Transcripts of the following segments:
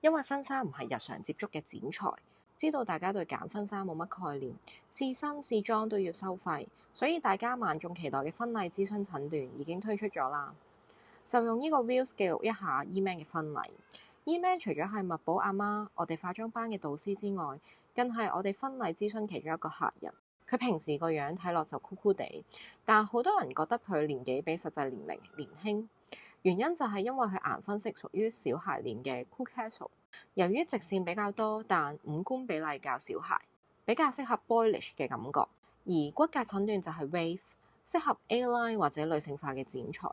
因為婚紗唔係日常接觸嘅剪裁，知道大家對揀婚紗冇乜概念，試身試裝都要收費，所以大家萬眾期待嘅婚禮諮詢診斷已經推出咗啦。就用呢個 Views 記錄一下 E-Man 嘅婚禮。E-Man 除咗係墨寶阿媽，我哋化妝班嘅導師之外，更係我哋婚禮諮詢其中一個客人。佢平時個樣睇落就酷酷地，但好多人覺得佢年紀比實際年齡年輕。原因就係因為佢顏分色屬於小孩臉嘅 Cool Casual， 由於直線比較多，但五官比例較小孩，比較適合 boyish 嘅感覺。而骨骼診斷就係 Wave， 適合 A-line 或者女性化嘅剪裁，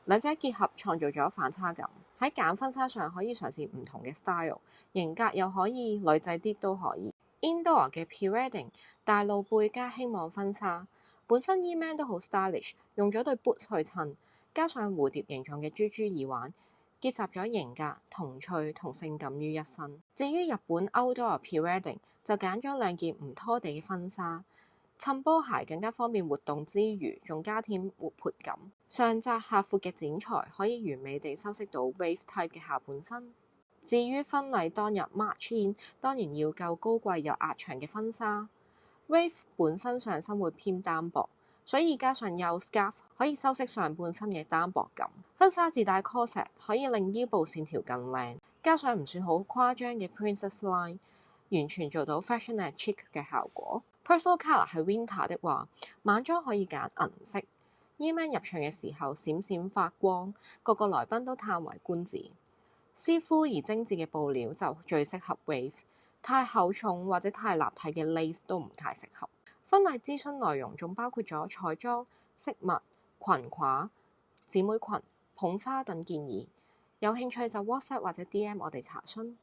兩者結合創造咗反差感。喺揀婚紗上可以嘗試唔同嘅 style， 型格又可以女仔啲都可以。Indoor 嘅 pre-wedding 大露背加希望婚紗，本身 E-Man 都好 stylish， 用咗對 boots 去襯。加上蝴蝶形狀嘅珠珠耳環，結集咗型格、童趣同性感於一身。至於日本 Outdoor Pre-Wedding 就揀咗兩件唔拖地嘅婚紗，襯波鞋更加方便活動之餘，仲加添活潑感。上窄下闊嘅剪裁可以完美地修飾到 Wave Type 嘅下半身。至於婚禮當日 March In， 當然要夠高貴又壓長嘅婚紗。Wave 本身上身會偏單薄，所以加上有 scarf 可以修飾上半身嘅單薄感。婚紗自帶 corset 可以令腰部線條更靚，加上唔算好誇張嘅 princess line， 完全做到 fashion and chic 嘅效果。Personal colour 係 winter 的話，晚裝可以揀銀色。E-Man 入場嘅時候閃閃發光，個個來賓都歎為觀止。絲膚而精緻嘅布料就最適合 Wave， 太厚重或者太立體嘅 lace 都唔太適合。婚禮諮詢內容仲包括咗彩妝、飾物、裙褂、姊妹裙、捧花等建議，有興趣就 WhatsApp 或者 DM 我哋查詢。